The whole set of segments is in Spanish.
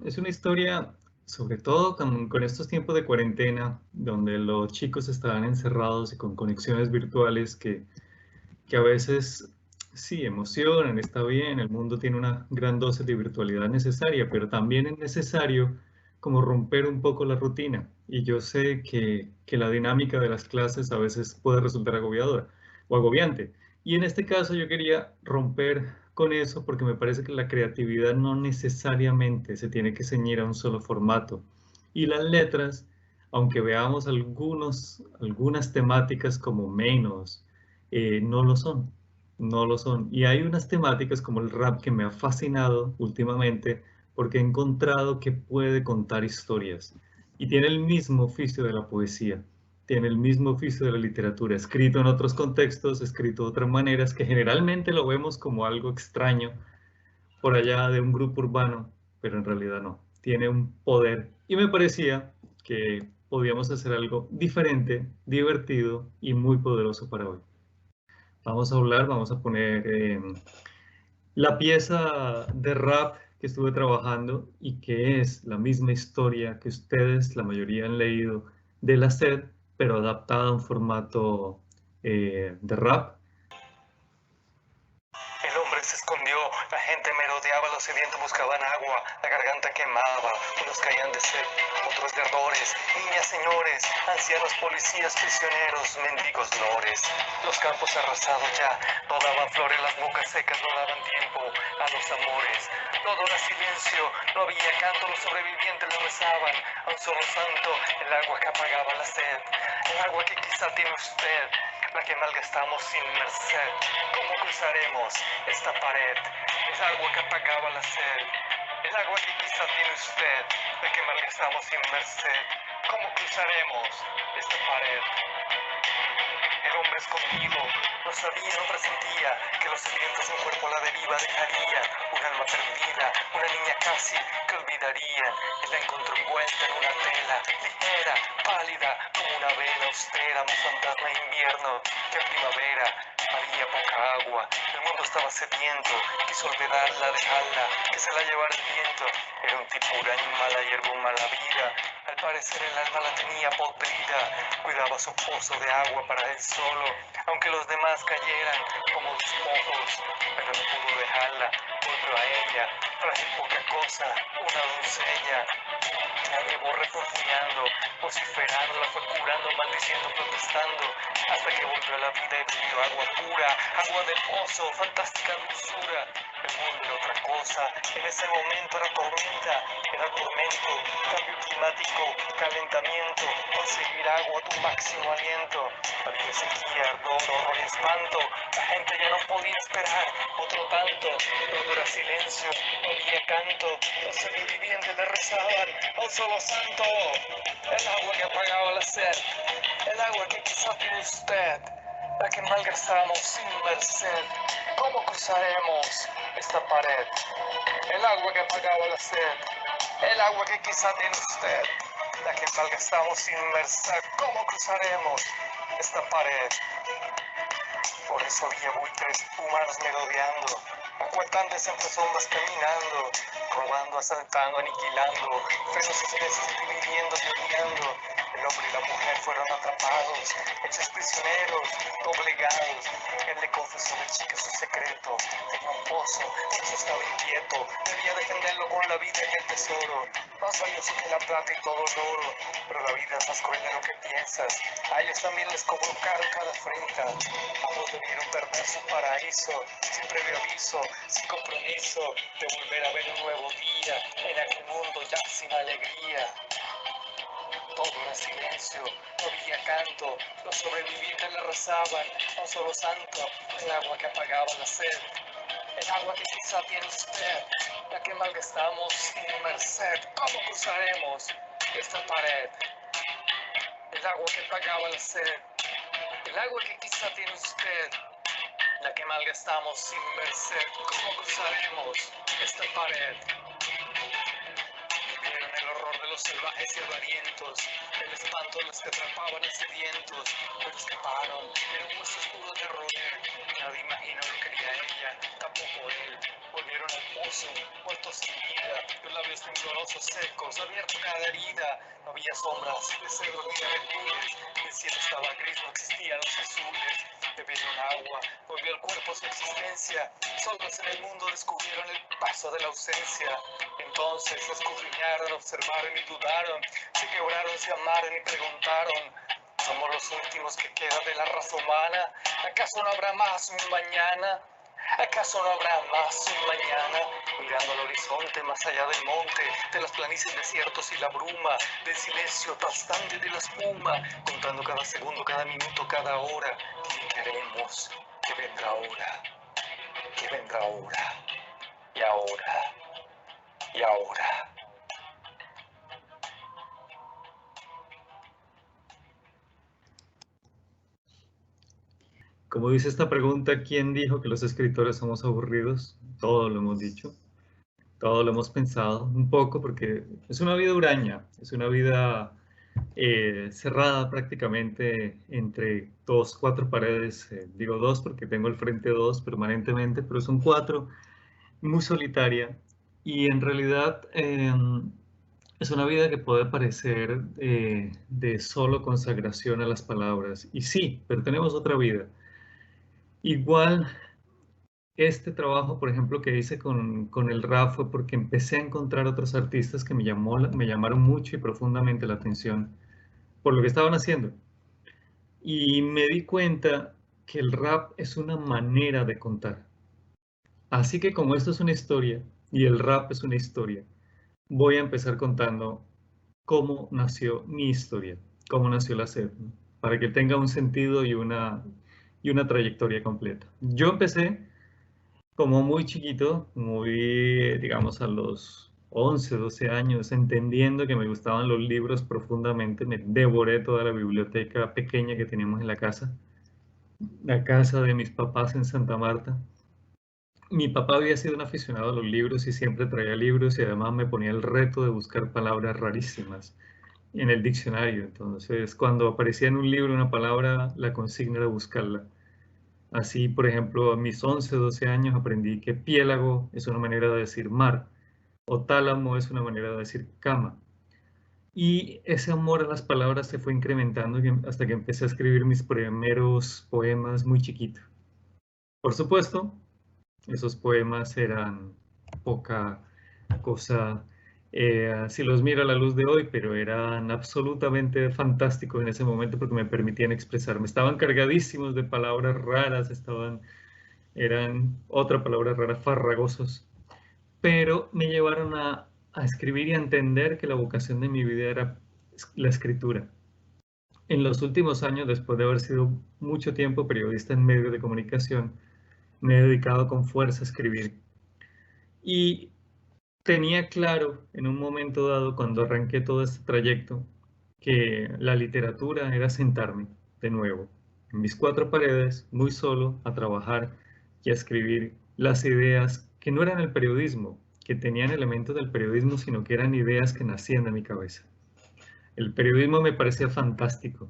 es una historia, sobre todo con estos tiempos de cuarentena, donde los chicos estaban encerrados y con conexiones virtuales que a veces sí emocionan, está bien, el mundo tiene una gran dosis de virtualidad necesaria, pero también es necesario como romper un poco la rutina. Y yo sé que la dinámica de las clases a veces puede resultar agobiadora o agobiante. Y en este caso yo quería romper con eso porque me parece que la creatividad no necesariamente se tiene que ceñir a un solo formato. Y las letras, aunque veamos algunas temáticas como menos, no lo son, no lo son. Y hay unas temáticas como el rap que me ha fascinado últimamente porque he encontrado que puede contar historias y tiene el mismo oficio de la poesía, tiene el mismo oficio de la literatura, escrito en otros contextos, escrito de otras maneras, que generalmente lo vemos como algo extraño por allá de un grupo urbano, pero en realidad no, tiene un poder y me parecía que podíamos hacer algo diferente, divertido y muy poderoso para hoy. Vamos a hablar, vamos a poner la pieza de rap que estuve trabajando y que es la misma historia que ustedes, la mayoría han leído de la SED, pero adaptada a un formato de rap. El hombre se escondió, la gente merodeaba, los sedientos buscaban agua, la garganta quemaba, unos caían de sed, otros de ardores, niñas, señores, ancianos, policías, prisioneros, mendigos, lores. Los campos arrasados ya no daban flores, las bocas secas no daban tiempo a los amores. Todo era silencio, no había canto, los sobrevivientes le rezaban a un solo santo, el agua que apagaba la sed, el agua que quizá tiene usted, la que malgastamos sin merced. ¿Cómo cruzaremos esta pared? El agua que apagaba la sed, el agua que quizá tiene usted, la que malgastamos sin merced. ¿Cómo cruzaremos esta pared? El hombre escondido no sabía, no presentía que los sedientos un cuerpo a la deriva dejaría, un alma perdida, una niña casi que olvidaría. Él la encontró envuelta en una tela ligera, pálida, como una vela austera, más fantasma de invierno que en primavera. Había poca agua, el mundo estaba sediento, quiso olvidarla, dejarla, que se la llevara el viento. Era un tipo huraño, mala hierba, mala vida. Al parecer el alma la tenía podrida, cuidaba su pozo de agua para él solo, aunque los demás cayeran como despojos, pero no pudo dejarla, volvió a ella, frágil poca cosa, una doncella. La llevó refugiando, vociferando, la fue curando, maldiciendo, protestando, hasta que volvió a la vida y bebió agua pura, agua de pozo, fantástica dulzura. El mundo era otra cosa, en ese momento era tormenta, era tormento, cambio climático, calentamiento, conseguir agua, tu máximo aliento. Había sequía, ardor, horror y espanto, la gente ya no podía esperar otro tanto, todo era silencio, no había canto, los sobrevivientes le rezaban a un solo santo, el agua que apagaba la sed, el agua que quizá tiene usted, la que malgastamos sin merced. ¿Cómo cruzaremos esta pared? El agua que apagaba la sed, el agua que quizá tiene usted, la que malgastamos sin merced. ¿Cómo cruzaremos esta pared? Por eso había buitres humanos merodeando, acuartantes entre sombras caminando, robando, asaltando, aniquilando, feroces bestias dividiendo y odiando. El hombre y la mujer fueron atrapados, hechos prisioneros, doblegados. Él le confesó a la chica su secreto, tenía un pozo, eso estaba inquieto, debía defenderlo con la vida y el tesoro, más valioso que la plata y todo el oro. Pero la vida es más cruel de lo que piensas, a ellos también les cobró caro cada afrenta. Ambos debieron perder su paraíso, sin previo aviso, sin compromiso, de volver a ver un nuevo día, en aquel mundo ya sin alegría. Todo era silencio, no había canto, los sobrevivientes le rezaban a un solo santo, el agua que apagaba la sed, el agua que quizá tiene usted, la que malgastamos sin merced. ¿Cómo cruzaremos esta pared? El agua que apagaba la sed, el agua que quizá tiene usted, la que malgastamos sin merced. ¿Cómo cruzaremos esta pared? Vieron el horror de los salvajes y avarientos, el espanto de los que atrapaban a sedientos, pero escaparon, era un hueso oscuro de roer. Nadie imaginó lo que quería ella, tampoco él. Volvieron al pozo, muertos sin vida, los labios temblorosos secos, abierto cada herida. No había sombras de cedros ni de recules, el cielo estaba gris, no existían los azules. Bebieron agua, volvió al cuerpo su existencia. Solos en el mundo descubrieron el paso de la ausencia. Entonces escudriñaron, observaron y dudaron. Se quebraron, se amaron y preguntaron: ¿somos los últimos que quedan de la raza humana? ¿Acaso no habrá más un mañana? ¿Acaso no habrá más un mañana? Mirando al horizonte, más allá del monte, de las planicies desiertos y la bruma, del silencio aplastante de la espuma, contando cada segundo, cada minuto, cada hora. ¿Qué haremos? ¿Qué vendrá ahora? ¿Qué vendrá ahora? Y ahora. Y ahora. Como dice esta pregunta, ¿quién dijo que los escritores somos aburridos? Todo lo hemos dicho, todo lo hemos pensado, un poco, porque es una vida huraña, es una vida cerrada prácticamente entre cuatro paredes. Digo dos porque tengo al frente dos permanentemente, pero son cuatro, muy solitaria. Y en realidad es una vida que puede parecer de solo consagración a las palabras. Y sí, pero tenemos otra vida. Igual, este trabajo, por ejemplo, que hice con el rap fue porque empecé a encontrar otros artistas que me llamaron mucho y profundamente la atención por lo que estaban haciendo. Y me di cuenta que el rap es una manera de contar. Así que como esto es una historia y el rap es una historia, voy a empezar contando cómo nació mi historia, cómo nació la SED, ¿no? Para que tenga un sentido y una trayectoria completa. Yo empecé como muy chiquito, muy, digamos, a los 11, 12 años, entendiendo que me gustaban los libros profundamente. Me devoré toda la biblioteca pequeña que teníamos en la casa de mis papás en Santa Marta. Mi papá había sido un aficionado a los libros y siempre traía libros y además me ponía el reto de buscar palabras rarísimas en el diccionario. Entonces, cuando aparecía en un libro una palabra, la consigna era buscarla. Así, por ejemplo, a mis 11, 12 años aprendí que piélago es una manera de decir mar o tálamo es una manera de decir cama. Y ese amor a las palabras se fue incrementando hasta que empecé a escribir mis primeros poemas muy chiquito. Por supuesto, esos poemas eran poca cosa si los miro a la luz de hoy, pero eran absolutamente fantásticos en ese momento porque me permitían expresarme. Estaban cargadísimos de palabras raras, eran otra palabra rara, farragosos, pero me llevaron a escribir y a entender que la vocación de mi vida era la escritura. En los últimos años, después de haber sido mucho tiempo periodista en medios de comunicación, me he dedicado con fuerza a escribir. Y tenía claro en un momento dado, cuando arranqué todo este trayecto, que la literatura era sentarme de nuevo en mis cuatro paredes, muy solo, a trabajar y a escribir las ideas que no eran el periodismo, que tenían elementos del periodismo, sino que eran ideas que nacían de mi cabeza. El periodismo me parecía fantástico,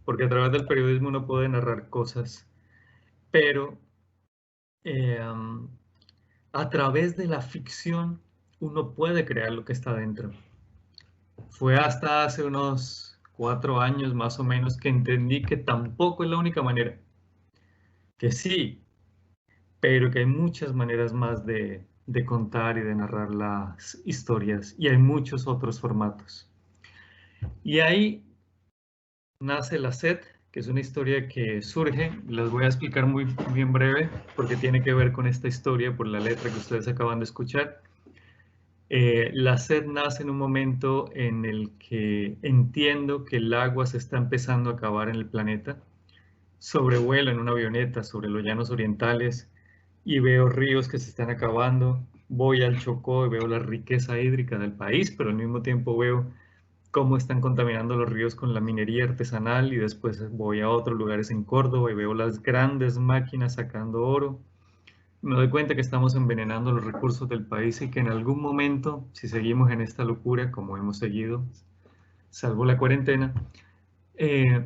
porque a través del periodismo uno puede narrar cosas, pero eh, a través de la ficción uno puede crear lo que está dentro. Fue hasta hace unos 4 años más o menos que entendí que tampoco es la única manera. Que sí, pero que hay muchas maneras más de contar y de narrar las historias y hay muchos otros formatos. Y ahí nace La Sed, que es una historia que surge, las voy a explicar muy bien breve porque tiene que ver con esta historia por la letra que ustedes acaban de escuchar. La sed nace en un momento en el que entiendo que el agua se está empezando a acabar en el planeta. Sobrevuelo en una avioneta sobre los llanos orientales y veo ríos que se están acabando. Voy al Chocó y veo la riqueza hídrica del país, pero al mismo tiempo veo cómo están contaminando los ríos con la minería artesanal y después voy a otros lugares en Córdoba y veo las grandes máquinas sacando oro. Me doy cuenta que estamos envenenando los recursos del país y que en algún momento, si seguimos en esta locura como hemos seguido, salvo la cuarentena,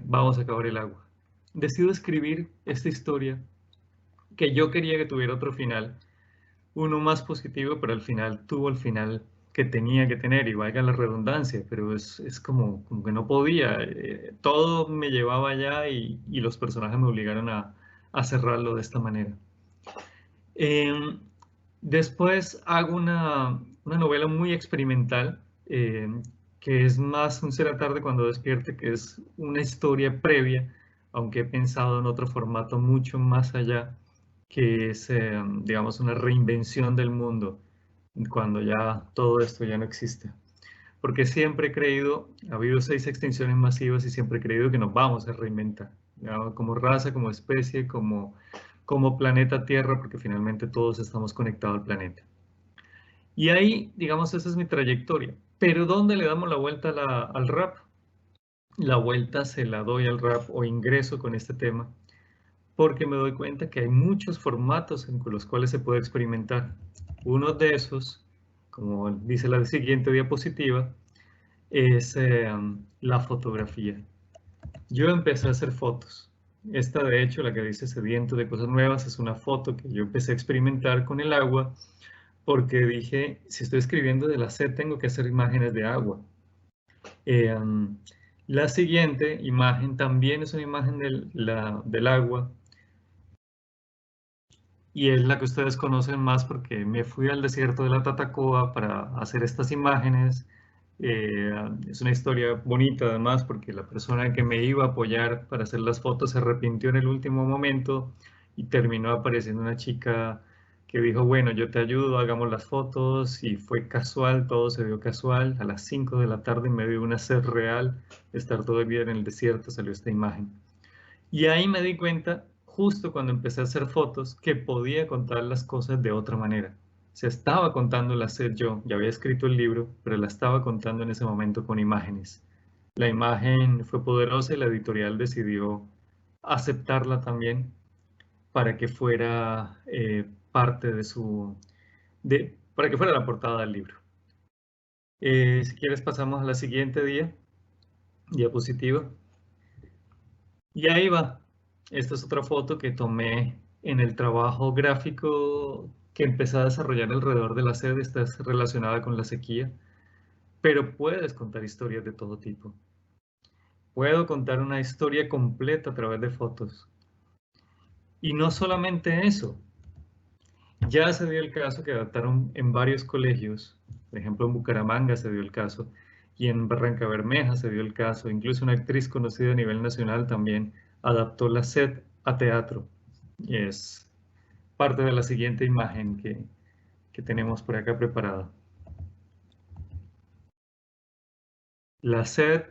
vamos a acabar el agua. Decido escribir esta historia que yo quería que tuviera otro final, uno más positivo, pero al final tuvo el final que tenía que tener, y valga la redundancia, pero es como que no podía. Todo me llevaba allá y los personajes me obligaron a cerrarlo de esta manera. Eh, Después hago una novela muy experimental, que es más un será tarde cuando despierte, que es una historia previa, aunque he pensado en otro formato mucho más allá, que es, digamos, una reinvención del mundo, cuando ya todo esto ya no existe. Porque siempre he creído, ha habido 6 extinciones masivas y siempre he creído que nos vamos a reinventar, ¿ya? Como raza, como especie, como planeta Tierra, porque finalmente todos estamos conectados al planeta. Y ahí, digamos, esa es mi trayectoria. Pero ¿dónde le damos la vuelta al rap? La vuelta se la doy al rap o ingreso con este tema, porque me doy cuenta que hay muchos formatos en los cuales se puede experimentar. Uno de esos, como dice la siguiente diapositiva, es la fotografía. Yo empecé a hacer fotos. Esta, de hecho, la que dice Sediento de Cosas Nuevas, es una foto que yo empecé a experimentar con el agua, porque dije, si estoy escribiendo de la sed, tengo que hacer imágenes de agua. Eh, la siguiente imagen también es una imagen del agua, y es la que ustedes conocen más porque me fui al desierto de la Tatacoa para hacer estas imágenes. Es una historia bonita además porque la persona que me iba a apoyar para hacer las fotos se arrepintió en el último momento y terminó apareciendo una chica que dijo, bueno, yo te ayudo, hagamos las fotos, y fue casual, todo se dio casual. A las 5 de la tarde, en medio de una sed real, de estar todo el día en el desierto, salió esta imagen. Y ahí me di cuenta, justo cuando empecé a hacer fotos, que podía contar las cosas de otra manera. Se estaba contando la sed yo, ya había escrito el libro, pero la estaba contando en ese momento con imágenes. La imagen fue poderosa y la editorial decidió aceptarla también para que fuera parte de para que fuera la portada del libro. Si quieres pasamos a la siguiente diapositiva. Y ahí va. Esta es otra foto que tomé en el trabajo gráfico que empecé a desarrollar alrededor de la sed. Esta es relacionada con la sequía, pero puedes contar historias de todo tipo. Puedo contar una historia completa a través de fotos. Y no solamente eso, ya se dio el caso que adaptaron en varios colegios, por ejemplo en Bucaramanga se dio el caso, y en Barranca Bermeja se dio el caso, incluso una actriz conocida a nivel nacional también adaptó la sed a teatro. Y es parte de la siguiente imagen que tenemos por acá preparada. La sed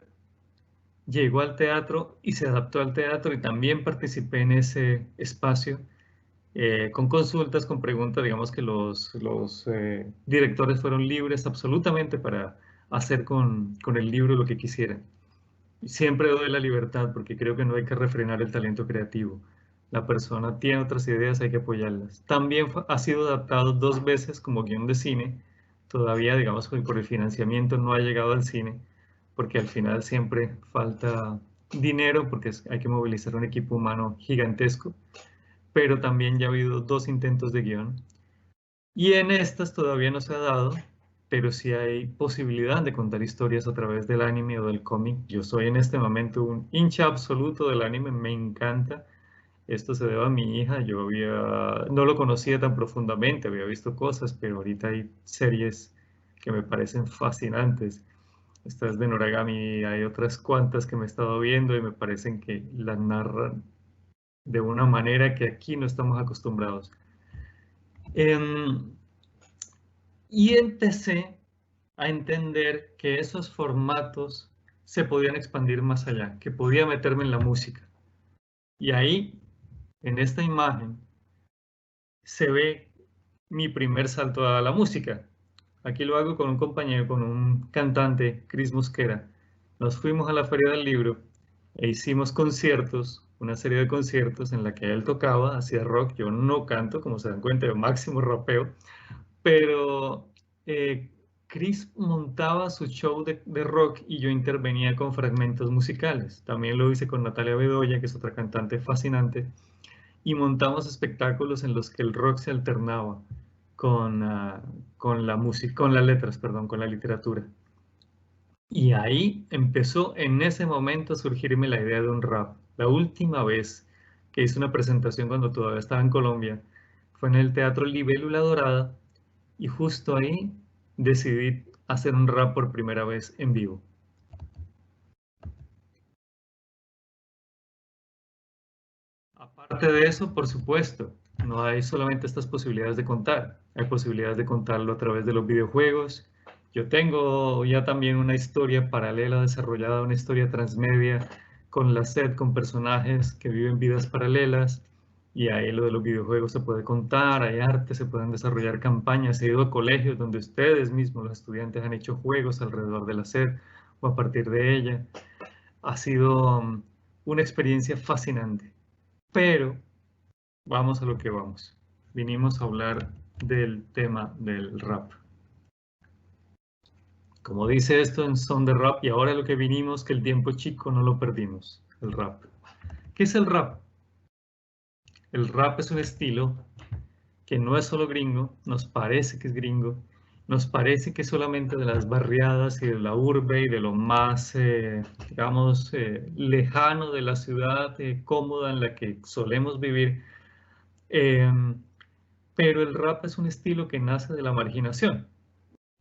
llegó al teatro y se adaptó al teatro, y también participé en ese espacio con consultas, con preguntas. Digamos que los directores fueron libres absolutamente para hacer con el libro lo que quisieran. Siempre doy la libertad porque creo que no hay que refrenar el talento creativo. La persona tiene otras ideas, hay que apoyarlas. También ha sido adaptado 2 veces como guión de cine. Todavía, digamos, por el financiamiento no ha llegado al cine, porque al final siempre falta dinero, porque hay que movilizar un equipo humano gigantesco. Pero también ya ha habido 2 intentos de guión. Y en estas todavía no se ha dado, pero sí hay posibilidad de contar historias a través del anime o del cómic. Yo soy en este momento un hincha absoluto del anime, me encanta. Esto se debe a mi hija, no lo conocía tan profundamente, había visto cosas, pero ahorita hay series que me parecen fascinantes. Esta es de Noragami, hay otras cuantas que me he estado viendo y me parecen que las narran de una manera que aquí no estamos acostumbrados. Y empecé a entender que esos formatos se podían expandir más allá, que podía meterme en la música. Y ahí, en esta imagen, se ve mi primer salto a la música. Aquí lo hago con un compañero, con un cantante, Chris Mosquera. Nos fuimos a la Feria del Libro e hicimos conciertos, una serie de conciertos en la que él tocaba, hacía rock. Yo no canto, como se dan cuenta, yo máximo rapeo, pero Chris montaba su show de rock y yo intervenía con fragmentos musicales. También lo hice con Natalia Bedoya, que es otra cantante fascinante, y montamos espectáculos en los que el rock se alternaba con la música, con las letras, perdón, con la literatura. Y ahí empezó en ese momento a surgirme la idea de un rap. La última vez que hice una presentación cuando todavía estaba en Colombia fue en el Teatro Libélula Dorada y justo ahí decidí hacer un rap por primera vez en vivo. Aparte de eso, por supuesto, no hay solamente estas posibilidades de contar, hay posibilidades de contarlo a través de los videojuegos. Yo tengo ya también una historia paralela desarrollada, una historia transmedia con la SED, con personajes que viven vidas paralelas, y ahí lo de los videojuegos se puede contar, hay arte, se pueden desarrollar campañas. He ido a colegios donde ustedes mismos, los estudiantes, han hecho juegos alrededor de la SED o a partir de ella. Ha sido una experiencia fascinante. Pero vamos a lo que vamos. Vinimos a hablar del tema del rap. Como dice esto en Son de Rap, y ahora lo que vinimos, que el tiempo chico no lo perdimos, el rap. ¿Qué es el rap? El rap es un estilo que no es solo gringo, nos parece que es gringo, nos parece que es solamente de las barriadas y de la urbe y de lo más, digamos, lejano de la ciudad, cómoda en la que solemos vivir. Pero el rap es un estilo que nace de la marginación.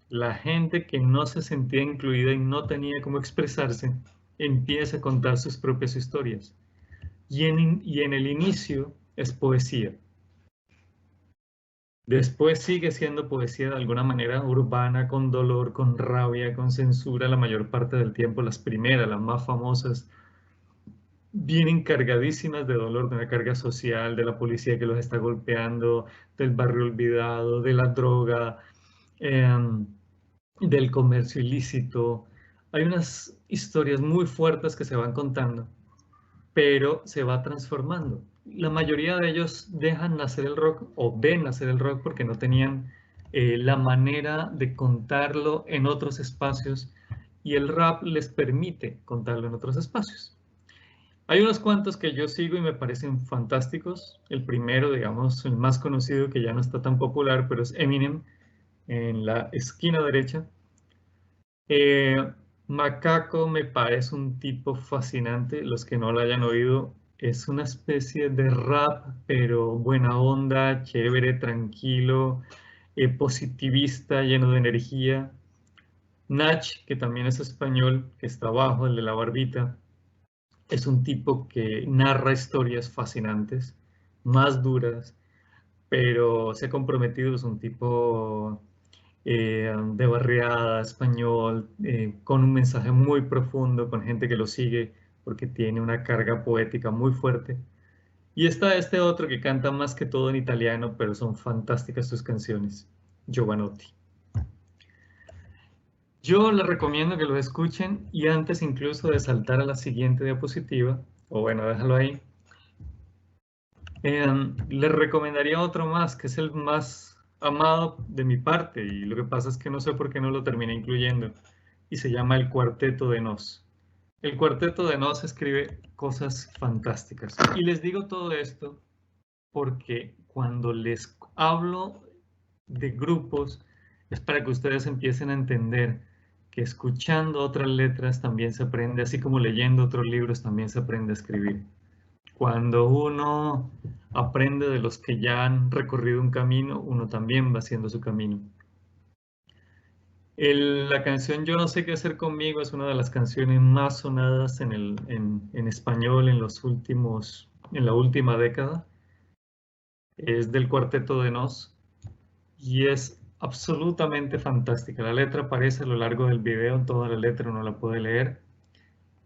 La gente que no se sentía incluida y no tenía cómo expresarse, empieza a contar sus propias historias. Y en el inicio es poesía. Después sigue siendo poesía de alguna manera urbana, con dolor, con rabia, con censura la mayor parte del tiempo. Las primeras, las más famosas, vienen cargadísimas de dolor, de una carga social, de la policía que los está golpeando, del barrio olvidado, de la droga, del comercio ilícito. Hay unas historias muy fuertes que se van contando, pero se va transformando. La mayoría de ellos dejan nacer el rock o ven nacer el rock porque no tenían la manera de contarlo en otros espacios, y el rap les permite contarlo en otros espacios. Hay unos cuantos que yo sigo y me parecen fantásticos. El primero, digamos, el más conocido, que ya no está tan popular, pero es Eminem, en la esquina derecha. Macaco me parece un tipo fascinante. Los que no lo hayan oído, es una especie de rap, pero buena onda, chévere, tranquilo, positivista, lleno de energía. Nach, que también es español, que está abajo, el de la barbita, es un tipo que narra historias fascinantes, más duras, pero se ha comprometido, es un tipo de barriada, español, con un mensaje muy profundo, con gente que lo sigue porque tiene una carga poética muy fuerte. Y está este otro que canta más que todo en italiano, pero son fantásticas sus canciones, Giovanotti. Yo les recomiendo que lo escuchen, y antes incluso de saltar a la siguiente diapositiva, o bueno, déjalo ahí, les recomendaría otro más, que es el más amado de mi parte, y lo que pasa es que no sé por qué no lo terminé incluyendo, y se llama El Cuarteto de Nos. El Cuarteto de Nos escribe cosas fantásticas. Y les digo todo esto porque cuando les hablo de grupos es para que ustedes empiecen a entender que escuchando otras letras también se aprende, así como leyendo otros libros también se aprende a escribir. Cuando uno aprende de los que ya han recorrido un camino, uno también va haciendo su camino. La canción Yo no sé qué hacer conmigo es una de las canciones más sonadas en español en la última década. Es del Cuarteto de Nos y es absolutamente fantástica. La letra aparece a lo largo del video, toda la letra uno la puede leer,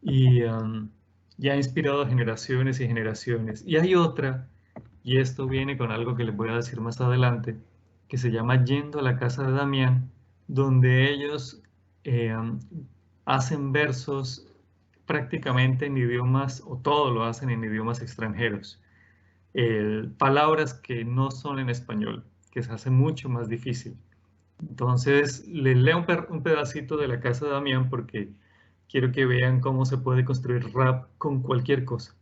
y ya ha inspirado a generaciones y generaciones. Y hay otra, y esto viene con algo que les voy a decir más adelante, que se llama Yendo a la casa de Damián, donde ellos eh, hacen versos prácticamente en idiomas, o todo lo hacen en idiomas extranjeros. Palabras que no son en español, que se hace mucho más difícil. Entonces, les leo un pedacito de la casa de Damián porque quiero que vean cómo se puede construir rap con cualquier cosa.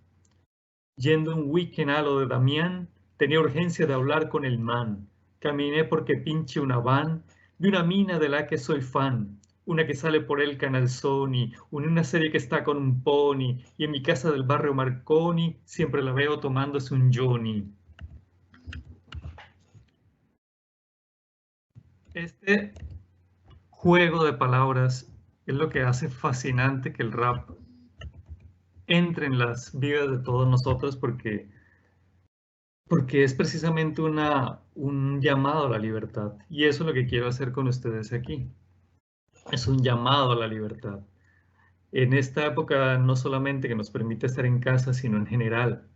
Yendo un weekend a lo de Damián, tenía urgencia de hablar con el man. Caminé porque pinche una van de una mina de la que soy fan. Una que sale por el canal Sony, una serie que está con un pony, y en mi casa del barrio Marconi siempre la veo tomándose un Johnny. Este juego de palabras es lo que hace fascinante que el rap entre en las vidas de todos nosotros porque es precisamente un llamado a la libertad. Y eso es lo que quiero hacer con ustedes aquí. Es un llamado a la libertad. En esta época no solamente que nos permite estar en casa, sino en general,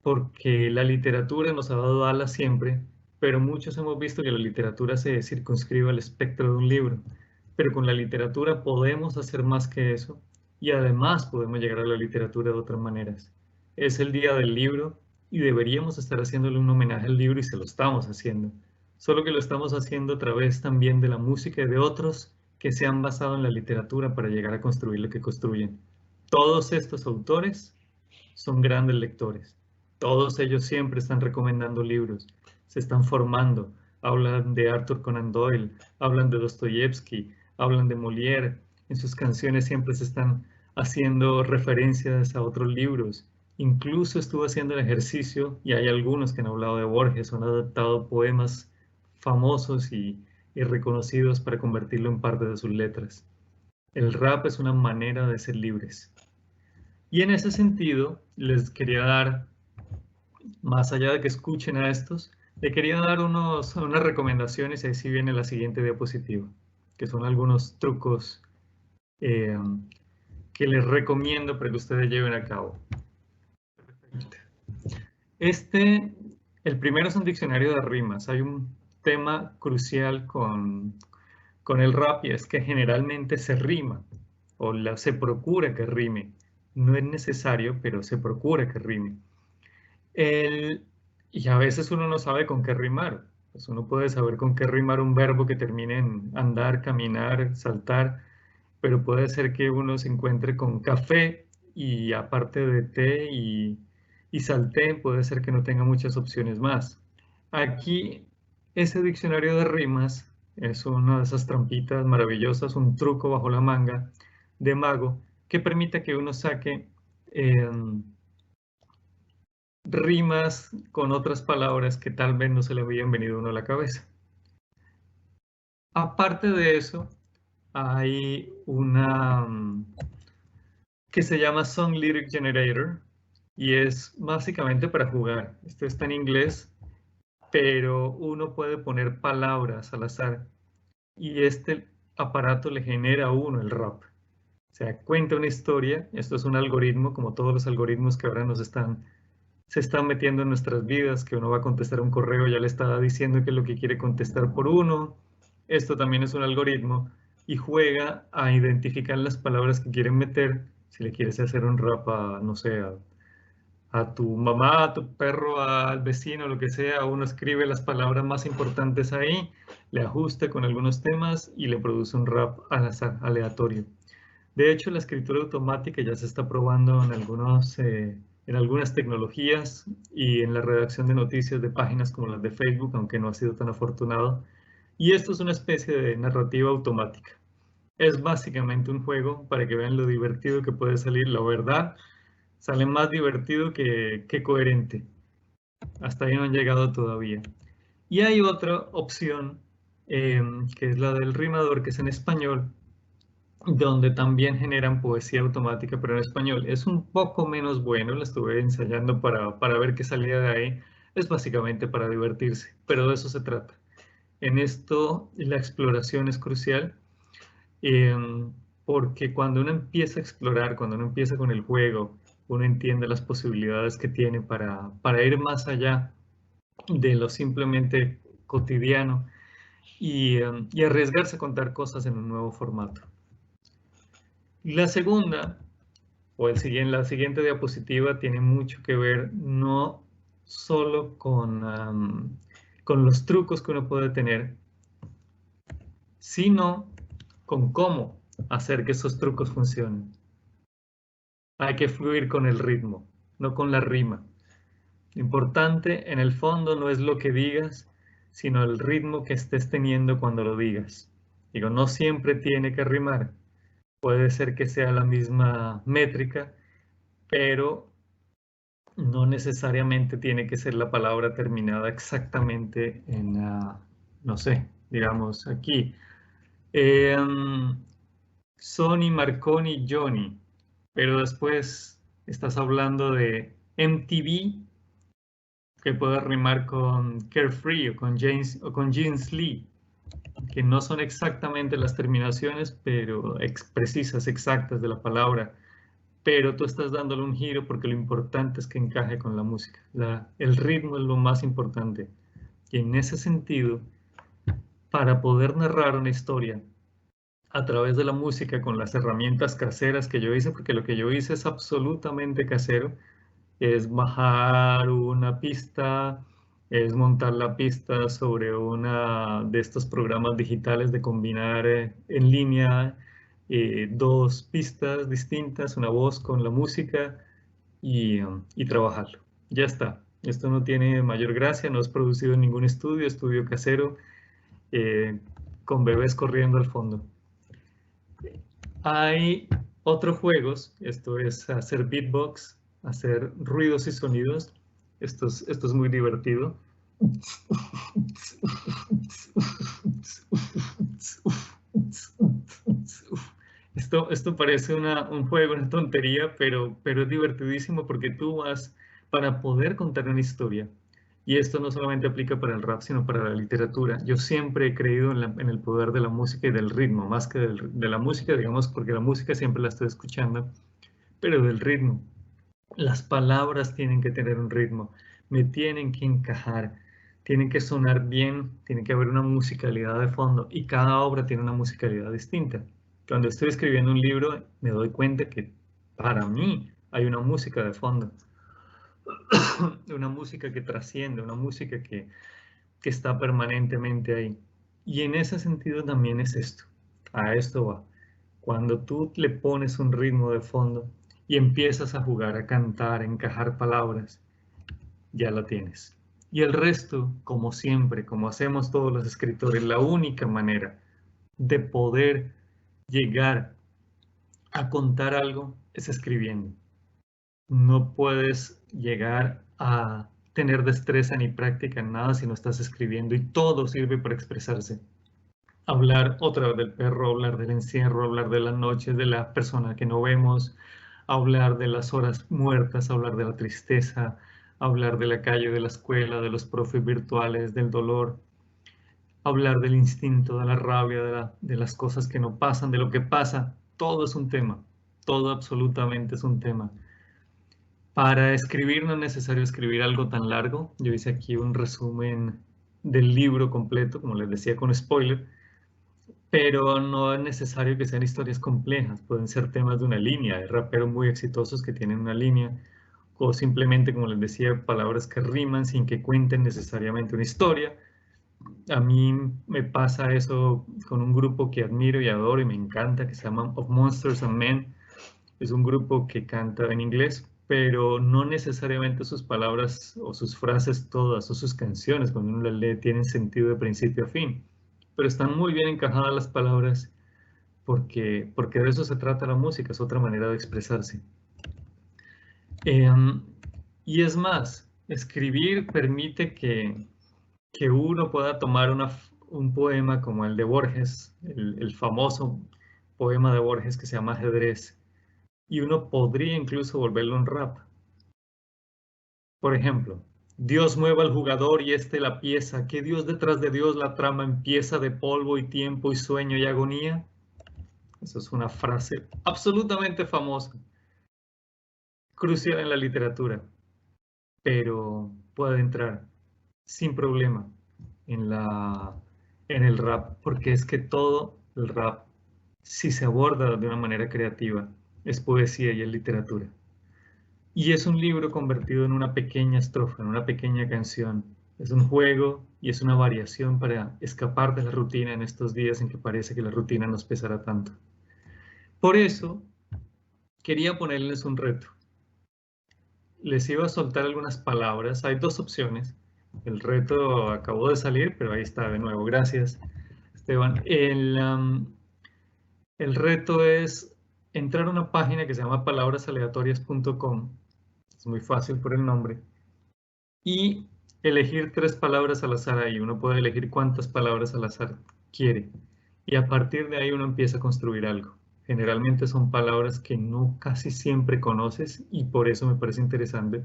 porque la literatura nos ha dado alas siempre, pero muchos hemos visto que la literatura se circunscribe al espectro de un libro, pero con la literatura podemos hacer más que eso y además podemos llegar a la literatura de otras maneras. Es el día del libro y deberíamos estar haciéndole un homenaje al libro y se lo estamos haciendo, solo que lo estamos haciendo a través también de la música y de otros que se han basado en la literatura para llegar a construir lo que construyen. Todos estos autores son grandes lectores. Todos ellos siempre están recomendando libros, se están formando, hablan de Arthur Conan Doyle, hablan de Dostoyevsky, hablan de Molière. En sus canciones siempre se están haciendo referencias a otros libros. Incluso estuve haciendo el ejercicio, y hay algunos que han hablado de Borges, han adaptado poemas famosos y reconocidos para convertirlo en parte de sus letras. El rap es una manera de ser libres. Y en ese sentido, les quería dar, más allá de que escuchen a estos, le quería dar unas recomendaciones, y ahí sí viene la siguiente diapositiva, que son algunos trucos eh, que les recomiendo para que ustedes lleven a cabo. El primero es un diccionario de rimas. Hay un tema crucial con el rap y es que generalmente se rima o se procura que rime. No es necesario, pero se procura que rime. Y a veces uno no sabe con qué rimar. Pues uno puede saber con qué rimar un verbo que termine en andar, caminar, saltar, pero puede ser que uno se encuentre con café y aparte de té y salté, puede ser que no tenga muchas opciones más. Aquí, ese diccionario de rimas es una de esas trampitas maravillosas, un truco bajo la manga de mago que permite que uno saque rimas con otras palabras que tal vez no se le habían venido a uno a la cabeza. Aparte de eso, hay una que se llama Song Lyric Generator y es básicamente para jugar. Esto está en inglés, pero uno puede poner palabras al azar y este aparato le genera a uno el rap. O sea, cuenta una historia. Esto es un algoritmo, como todos los algoritmos que ahora se están metiendo en nuestras vidas, que uno va a contestar un correo, ya le está diciendo qué es lo que quiere contestar por uno. Esto también es un algoritmo y juega a identificar las palabras que quieren meter. Si le quieres hacer un rap a, no sé, a tu mamá, a tu perro, al vecino, lo que sea, uno escribe las palabras más importantes ahí, le ajusta con algunos temas y le produce un rap al azar, aleatorio. De hecho, la escritura automática ya se está probando en algunas tecnologías y en la redacción de noticias de páginas como las de Facebook, aunque no ha sido tan afortunado. Y esto es una especie de narrativa automática. Es básicamente un juego para que vean lo divertido que puede salir. La verdad, sale más divertido que coherente. Hasta ahí no han llegado todavía. Y hay otra opción, que es la del rimador, que es en español, donde también generan poesía automática, pero en español. Es un poco menos bueno, la estuve ensayando para ver qué salía de ahí. Es básicamente para divertirse, pero de eso se trata. En esto la exploración es crucial, eh, porque cuando uno empieza a explorar, cuando uno empieza con el juego, uno entiende las posibilidades que tiene para ir más allá de lo simplemente cotidiano y arriesgarse a contar cosas en un nuevo formato. La segunda, la siguiente diapositiva tiene mucho que ver no solo con los trucos que uno puede tener, sino con cómo hacer que esos trucos funcionen. Hay que fluir con el ritmo, no con la rima. Lo importante en el fondo no es lo que digas, sino el ritmo que estés teniendo cuando lo digas. Digo, no siempre tiene que rimar. Puede ser que sea la misma métrica, pero no necesariamente tiene que ser la palabra terminada exactamente en, no sé, digamos aquí. Sony, Marconi, Johnny, pero después estás hablando de MTV, que puede rimar con Carefree o con James Lee, que no son exactamente las terminaciones, pero precisas, exactas de la palabra, pero tú estás dándole un giro porque lo importante es que encaje con la música. El ritmo es lo más importante. Y en ese sentido, para poder narrar una historia a través de la música con las herramientas caseras que yo hice, porque lo que yo hice es absolutamente casero, es bajar una pista, es montar la pista sobre una de estos programas digitales de combinar en línea dos pistas distintas, una voz con la música y trabajarlo. Ya está. Esto no tiene mayor gracia, no es producido en ningún estudio casero, eh, con bebés corriendo al fondo. Hay otros juegos, esto es hacer beatbox, hacer ruidos y sonidos. Esto es muy divertido. Esto parece un juego, una tontería, pero es divertidísimo porque tú vas para poder contar una historia. Y esto no solamente aplica para el rap, sino para la literatura. Yo siempre he creído en el poder de la música y del ritmo, más que de la música, digamos, porque la música siempre la estoy escuchando, pero del ritmo. Las palabras tienen que tener un ritmo, me tienen que encajar, tienen que sonar bien, tiene que haber una musicalidad de fondo y cada obra tiene una musicalidad distinta. Cuando estoy escribiendo un libro me doy cuenta que para mí hay una música de fondo, una música que trasciende, una música que está permanentemente ahí. Y en ese sentido también es esto, a esto va. Cuando tú le pones un ritmo de fondo y empiezas a jugar, a cantar, a encajar palabras, ya la tienes. Y el resto, como siempre, como hacemos todos los escritores, la única manera de poder llegar a contar algo es escribiendo. No puedes llegar a tener destreza ni práctica en nada si no estás escribiendo y todo sirve para expresarse. Hablar otra vez del perro, hablar del encierro, hablar de las noches, de la persona que no vemos, hablar de las horas muertas, hablar de la tristeza, hablar de la calle, de la escuela, de los profes virtuales, del dolor, hablar del instinto, de la rabia, de las cosas que no pasan, de lo que pasa. Todo es un tema, todo absolutamente es un tema. Para escribir no es necesario escribir algo tan largo. Yo hice aquí un resumen del libro completo, como les decía, con spoiler, pero no es necesario que sean historias complejas. Pueden ser temas de una línea. Hay raperos muy exitosos que tienen una línea, o simplemente, como les decía, palabras que riman sin que cuenten necesariamente una historia. A mí me pasa eso con un grupo que admiro y adoro y me encanta, que se llama Of Monsters and Men. Es un grupo que canta en inglés, pero no necesariamente sus palabras o sus frases todas o sus canciones, cuando uno las lee, tienen sentido de principio a fin. Pero están muy bien encajadas las palabras porque de eso se trata la música, es otra manera de expresarse. Y es más, escribir permite que uno pueda tomar un poema como el de Borges, el famoso poema de Borges que se llama Ajedrez, y uno podría incluso volverlo un rap. Por ejemplo, Dios mueva al jugador y la pieza, que Dios detrás de Dios la trama empieza de polvo y tiempo y sueño y agonía. Eso es una frase absolutamente famosa, crucial en la literatura, pero puede entrar sin problema en, en el rap, porque es que todo el rap, si se aborda de una manera creativa, es poesía y es literatura. Y es un libro convertido en una pequeña estrofa, en una pequeña canción. Es un juego y es una variación para escapar de la rutina en estos días en que parece que la rutina nos pesará tanto. Por eso, quería ponerles un reto. Les iba a soltar algunas palabras. Hay dos opciones. El reto acabó de salir, pero ahí está de nuevo. Gracias, Esteban. El reto es entrar a una página que se llama palabrasaleatorias.com. Es muy fácil por el nombre. Y elegir 3 palabras al azar ahí. Uno puede elegir cuántas palabras al azar quiere. Y a partir de ahí uno empieza a construir algo. Generalmente son palabras que no casi siempre conoces y por eso me parece interesante,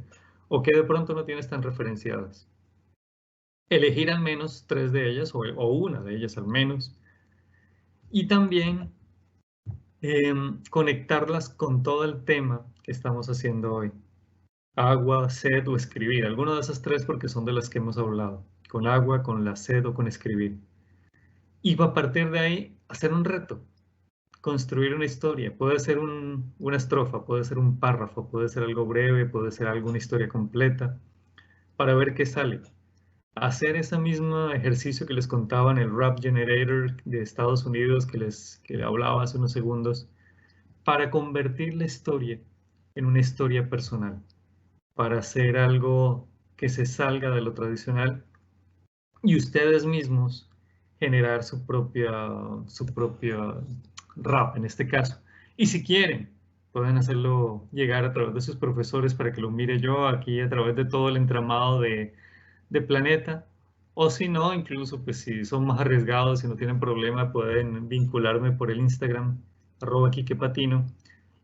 o que de pronto no tienes tan referenciadas. Elegir al menos 3 de ellas o una de ellas al menos. Y también conectarlas con todo el tema que estamos haciendo hoy. Agua, sed o escribir. Alguna de esas 3 porque son de las que hemos hablado. Con agua, con la sed o con escribir. Y a partir de ahí hacer un reto. Construir una historia. Puede ser una estrofa, puede ser un párrafo, puede ser algo breve, puede ser alguna historia completa. Para ver qué sale. Hacer ese mismo ejercicio que les contaba en el Rap Generator de Estados Unidos que hablaba hace unos segundos, para convertir la historia en una historia personal, para hacer algo que se salga de lo tradicional y ustedes mismos generar su propia rap en este caso. Y si quieren, pueden hacerlo llegar a través de sus profesores para que lo mire yo aquí a través de todo el entramado de Planeta, o si no, incluso pues si son más arriesgados, si no tienen problema, pueden vincularme por el Instagram, @quiquepatino,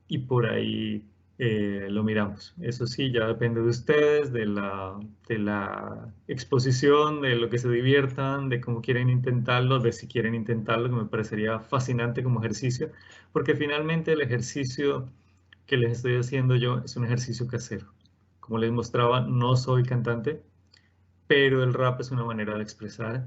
y por ahí lo miramos. Eso sí, ya depende de ustedes, de la exposición, de lo que se diviertan, de cómo quieren intentarlo, de si quieren intentarlo, que me parecería fascinante como ejercicio, porque finalmente el ejercicio que les estoy haciendo yo es un ejercicio casero. Como les mostraba, no soy cantante, pero el rap es una manera de expresar,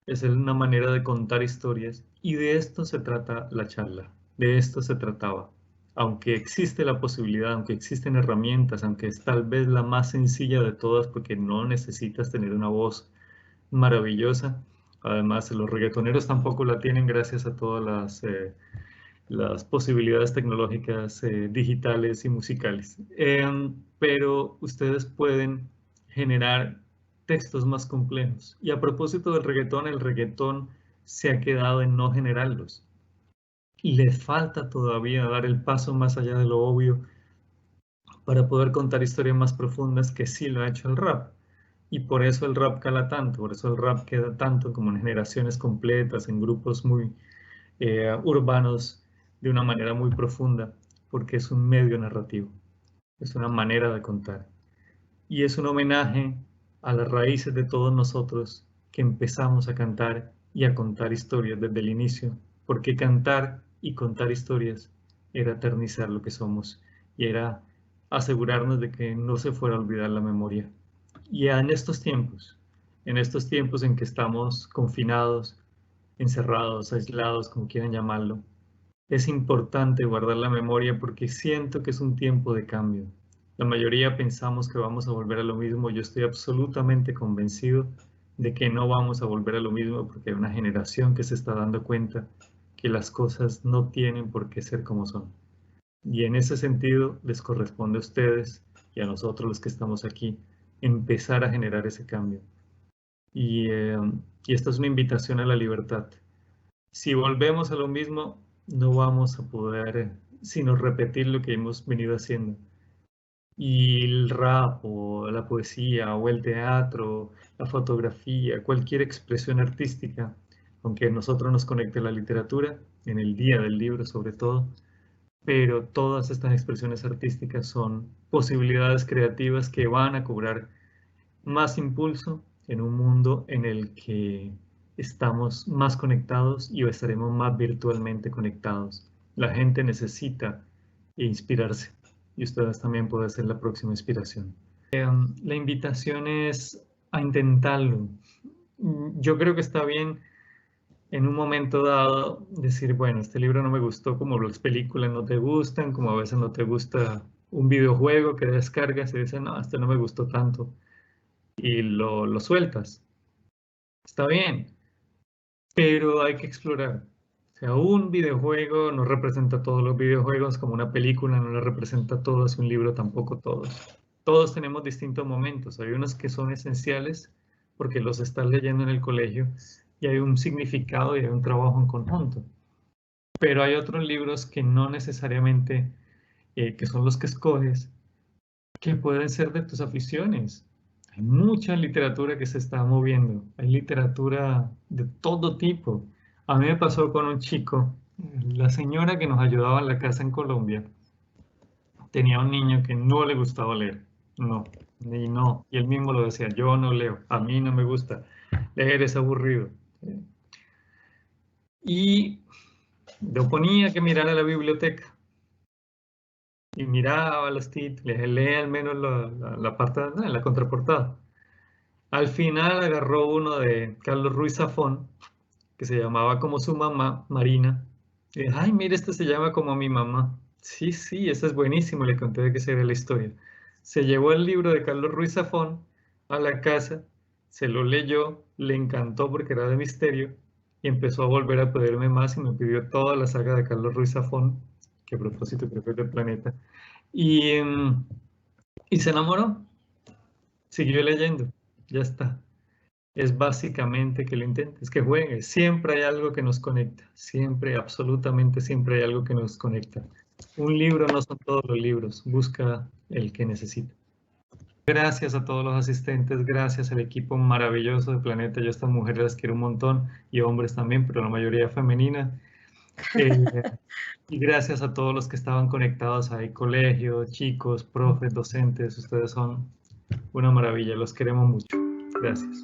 es una manera de contar historias y de esto se trata la charla, de esto se trataba. Aunque existe la posibilidad, aunque existen herramientas, aunque es tal vez la más sencilla de todas porque no necesitas tener una voz maravillosa, además los reggaetoneros tampoco la tienen gracias a todas las posibilidades tecnológicas digitales y musicales. Pero ustedes pueden generar textos más complejos. Y a propósito del reggaetón, el reggaetón se ha quedado en no generarlos. Le falta todavía dar el paso más allá de lo obvio para poder contar historias más profundas que sí lo ha hecho el rap. Y por eso el rap cala tanto, por eso el rap queda tanto como en generaciones completas, en grupos muy urbanos, de una manera muy profunda, porque es un medio narrativo, es una manera de contar. Y es un homenaje a las raíces de todos nosotros que empezamos a cantar y a contar historias desde el inicio, porque cantar y contar historias era eternizar lo que somos y era asegurarnos de que no se fuera a olvidar la memoria. Y en estos tiempos en que estamos confinados, encerrados, aislados, como quieran llamarlo, es importante guardar la memoria porque siento que es un tiempo de cambio. La mayoría pensamos que vamos a volver a lo mismo. Yo estoy absolutamente convencido de que no vamos a volver a lo mismo porque hay una generación que se está dando cuenta que las cosas no tienen por qué ser como son. Y en ese sentido les corresponde a ustedes y a nosotros los que estamos aquí empezar a generar ese cambio. Y esta es una invitación a la libertad. Si volvemos a lo mismo, no vamos a poder sino repetir lo que hemos venido haciendo. Y el rap o la poesía o el teatro, la fotografía, cualquier expresión artística, aunque a nosotros nos conecte la literatura, en el día del libro sobre todo, pero todas estas expresiones artísticas son posibilidades creativas que van a cobrar más impulso en un mundo en el que estamos más conectados y estaremos más virtualmente conectados. La gente necesita inspirarse y ustedes también pueden ser la próxima inspiración. La invitación es a intentarlo. Yo creo que está bien en un momento dado decir, bueno, este libro no me gustó, como las películas no te gustan, como a veces no te gusta un videojuego que descargas y dices, no, este no me gustó tanto y lo sueltas. Está bien, pero hay que explorar. O sea, un videojuego no representa todos los videojuegos, como una película no lo representa todos, un libro tampoco todos. Todos tenemos distintos momentos. Hay unos que son esenciales porque los estás leyendo en el colegio y hay un significado y hay un trabajo en conjunto. Pero hay otros libros que no necesariamente, que son los que escoges, que pueden ser de tus aficiones. Hay mucha literatura que se está moviendo, hay literatura de todo tipo. A mí me pasó con un chico, la señora que nos ayudaba en la casa en Colombia, tenía un niño que no le gustaba leer, no, y él mismo lo decía, yo no leo, a mí no me gusta, leer es aburrido. Y yo ponía que mirara la biblioteca, y miraba los títulos, lee al menos la parte, la contraportada. Al final agarró uno de Carlos Ruiz Zafón, que se llamaba como su mamá, Marina. Y dije, ay, mire, este se llama como mi mamá. Sí, sí, ese es buenísimo, le conté de qué sería la historia. Se llevó el libro de Carlos Ruiz Zafón a la casa, se lo leyó, le encantó porque era de misterio, y empezó a volver a pedirme más y me pidió toda la saga de Carlos Ruiz Zafón, que a propósito creo que es del Planeta. Y, y se enamoró, siguió leyendo, ya está. Es básicamente que lo intentes, que juegues. Siempre hay algo que nos conecta. Siempre, absolutamente siempre hay algo que nos conecta. Un libro no son todos los libros. Busca el que necesita. Gracias a todos los asistentes, gracias al equipo maravilloso de Planeta. Yo a estas mujeres las quiero un montón y hombres también, pero la mayoría femenina. Y gracias a todos los que estaban conectados ahí, colegio, chicos, profes, docentes. Ustedes son una maravilla. Los queremos mucho. Gracias.